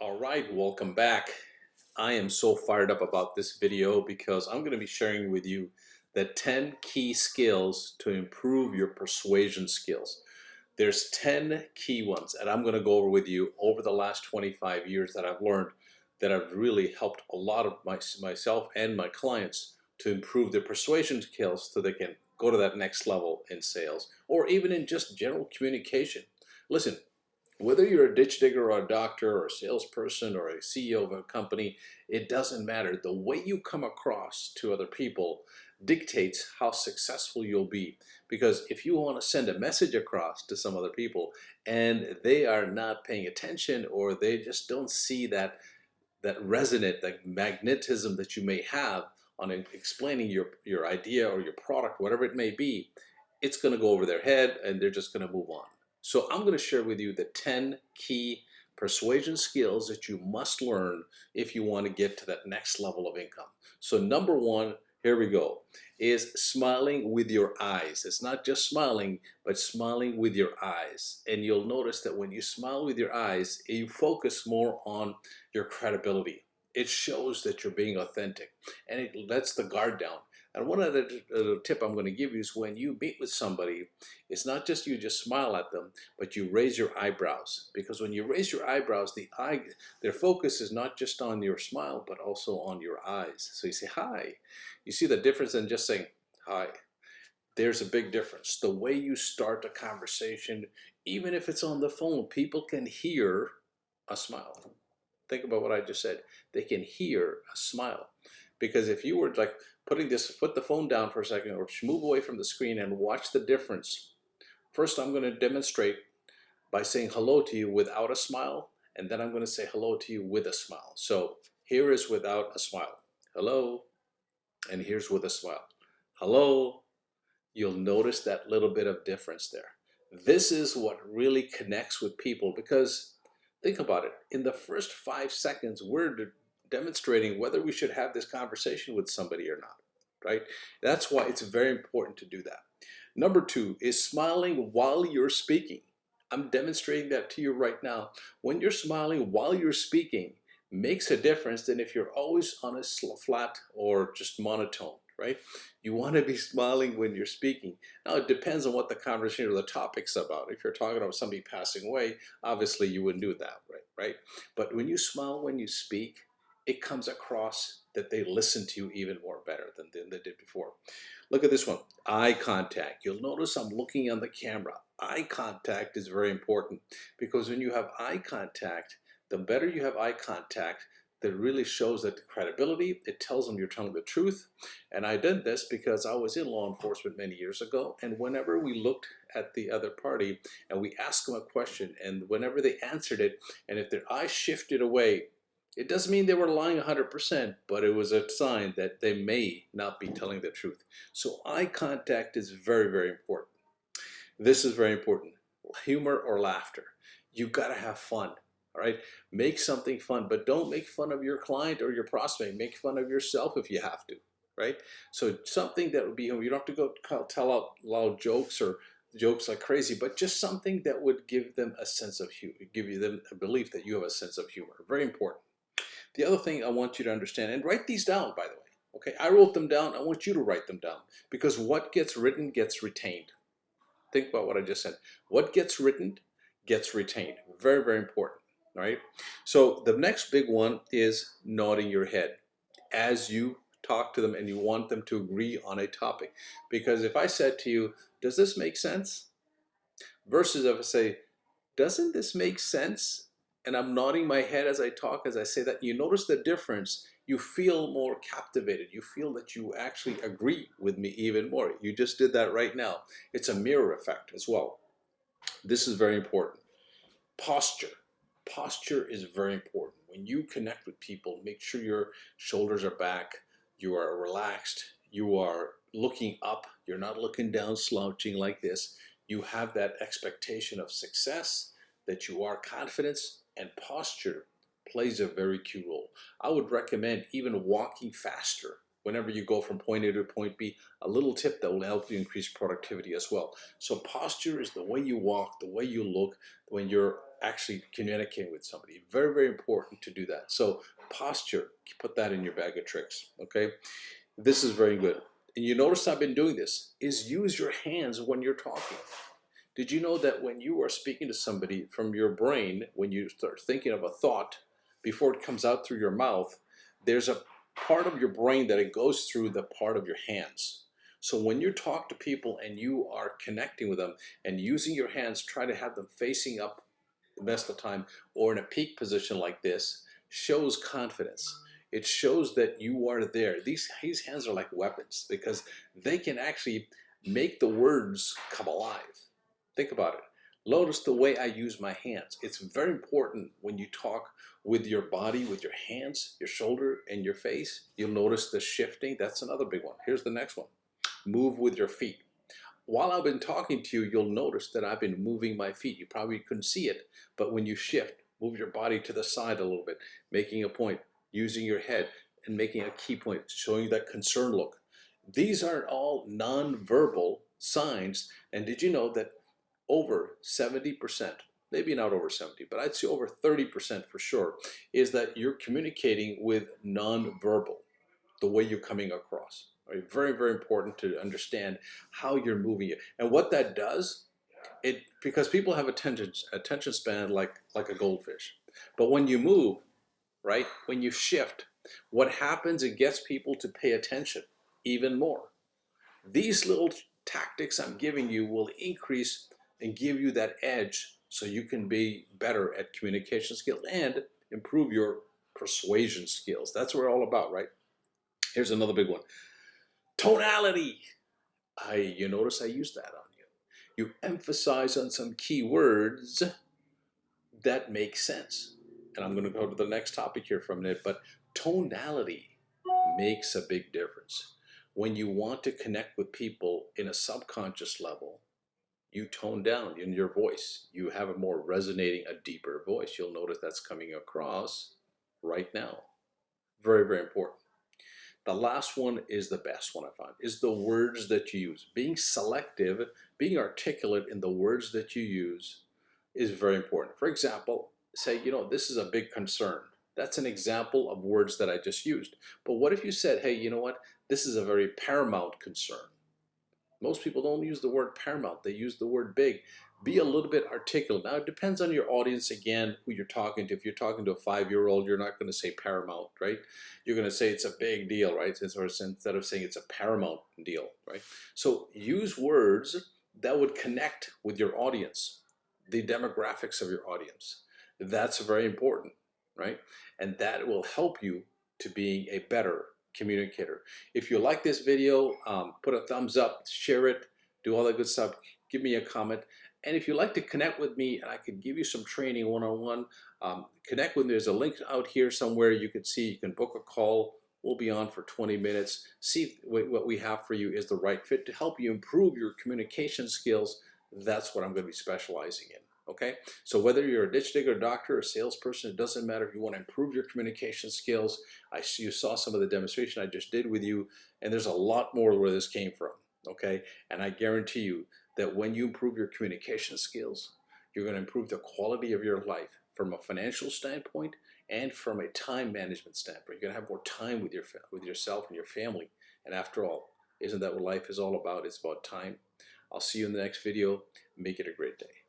All right, welcome back. I am so fired up about this video because I'm going to be sharing with you the 10 key skills to improve your persuasion skills. There's 10 key ones, and I'm going to go over with you over the last 25 years that I've learned that have really helped a lot of myself and my clients to improve their persuasion skills so they can go to that next level in sales or even in just general communication. Listen, whether you're a ditch digger or a doctor or a salesperson or a CEO of a company, it doesn't matter. The way you come across to other people dictates how successful you'll be. Because if you want to send a message across to some other people and they are not paying attention or they just don't see that resonant, that magnetism that you may have on explaining your idea or your product, whatever it may be, it's going to go over their head and they're just going to move on. So I'm going to share with you the 10 key persuasion skills that you must learn if you want to get to that next level of income. So number one, here we go, is smiling with your eyes. It's not just smiling, but smiling with your eyes. And you'll notice that when you smile with your eyes, you focus more on your credibility. It shows that you're being authentic and it lets the guard down. And one other tip I'm going to give you is when you meet with somebody, it's not just you just smile at them, but you raise your eyebrows. Because when you raise your eyebrows, their focus is not just on your smile, but also on your eyes. So you say, hi. You see the difference in just saying, hi. There's a big difference. The way you start a conversation, even if it's on the phone, people can hear a smile. Think about what I just said. They can hear a smile. Because if you were like put the phone down for a second or move away from the screen and watch the difference. First, I'm going to demonstrate by saying hello to you without a smile, and then I'm going to say hello to you with a smile. So here is without a smile. Hello. And here's with a smile. Hello. You'll notice that little bit of difference there. This is what really connects with people because think about it. In the first 5 seconds, we're demonstrating whether we should have this conversation with somebody or not, right? That's why it's very important to do that. Number two is smiling while you're speaking. I'm demonstrating that to you right now. When you're smiling while you're speaking, makes a difference than if you're always on a flat or just monotone, right? You want to be smiling when you're speaking. Now, it depends on what the conversation or the topic's about. If you're talking about somebody passing away, obviously you wouldn't do that, right? But when you smile when you speak, it comes across that they listen to you even more better than they did before. Look at this one, eye contact. You'll notice I'm looking on the camera. Eye contact is very important because when you have eye contact, the better you have eye contact, that really shows that the credibility, it tells them you're telling the truth. And I did this because I was in law enforcement many years ago, and whenever we looked at the other party and we asked them a question, and whenever they answered it, and if their eyes shifted away, it doesn't mean they were lying 100%, but it was a sign that they may not be telling the truth. So eye contact is very, very important. This is very important. Humor or laughter. You've got to have fun. All right, make something fun, but don't make fun of your client or your prospect. Make fun of yourself if you have to, right? So something that would be, you don't have to go tell out loud jokes or jokes like crazy, but just something that would give them a sense of humor, give you them a belief that you have a sense of humor. Very important. The other thing I want you to understand, and write these down, by the way. Okay, I wrote them down. I want you to write them down because what gets written gets retained. Think about what I just said. What gets written gets retained. Very, very important. All right. So the next big one is nodding your head as you talk to them and you want them to agree on a topic. Because if I said to you, does this make sense? Versus if I say, doesn't this make sense? And I'm nodding my head as I talk, as I say that, you notice the difference. You feel more captivated. You feel that you actually agree with me even more. You just did that right now. It's a mirror effect as well. This is very important. Posture. Posture is very important. When you connect with people, make sure your shoulders are back, you are relaxed, you are looking up, you're not looking down, slouching like this. You have that expectation of success, that you are confident, and posture plays a very key role. I would recommend even walking faster whenever you go from point A to point B, a little tip that will help you increase productivity as well. So posture is the way you walk, the way you look, when you're actually communicating with somebody. Very, very important to do that. So posture, put that in your bag of tricks, okay? This is very good. And you notice I've been doing this, is use your hands when you're talking. Did you know that when you are speaking to somebody from your brain, when you start thinking of a thought, before it comes out through your mouth, there's a part of your brain that it goes through the part of your hands. So when you talk to people and you are connecting with them and using your hands, try to have them facing up the best of the time or in a peak position like this, shows confidence. It shows that you are there. These hands are like weapons because they can actually make the words come alive. Think about it. Notice the way I use my hands. It's very important when you talk with your body, with your hands, your shoulder, and your face. You'll notice the shifting. That's another big one. Here's the next one. Move with your feet. While I've been talking to you, you'll notice that I've been moving my feet. You probably couldn't see it, but when you shift, move your body to the side a little bit, making a point, using your head, and making a key point, showing that concerned look. These are all nonverbal signs. And did you know that over 70%, maybe not over 70, but I'd say over 30% for sure, is that you're communicating with nonverbal, the way you're coming across. Right? Very, very important to understand how you're moving it. And what that does, because people have attention span like a goldfish. But when you move, right, when you shift, what happens, it gets people to pay attention even more. These little tactics I'm giving you will increase and give you that edge so you can be better at communication skills and improve your persuasion skills. That's what we're all about, right? Here's another big one. Tonality. You notice I use that on you. You emphasize on some key words that make sense. And I'm going to go to the next topic here for a minute, but tonality makes a big difference. When you want to connect with people in a subconscious level, you tone down in your voice. You have a more resonating, a deeper voice. You'll notice that's coming across right now. Very, very important. The last one is the best one I find, is the words that you use. Being selective, being articulate in the words that you use is very important. For example, say, this is a big concern. That's an example of words that I just used. But what if you said, hey, you know what? This is a very paramount concern. Most people don't use the word paramount. They use the word big. Be a little bit articulate. Now, it depends on your audience, again, who you're talking to. If you're talking to a 5-year-old, you're not going to say paramount, right? You're going to say it's a big deal, right? Instead of saying it's a paramount deal, right? So use words that would connect with your audience, the demographics of your audience. That's very important, right? And that will help you to being a better communicator. If you like this video, put a thumbs up, share it, do all that good stuff, give me a comment. And if you'd like to connect with me, and I can give you some training one-on-one, connect with me. There's a link out here somewhere you can see. You can book a call. We'll be on for 20 minutes. See if what we have for you is the right fit to help you improve your communication skills. That's what I'm going to be specializing in. Okay, so whether you're a ditch digger, doctor, or salesperson, it doesn't matter. If you want to improve your communication skills, you saw some of the demonstration I just did with you, and there's a lot more where this came from. Okay, and I guarantee you that when you improve your communication skills, you're going to improve the quality of your life from a financial standpoint and from a time management standpoint. You're going to have more time with yourself and your family. And after all, isn't that what life is all about? It's about time. I'll see you in the next video. Make it a great day.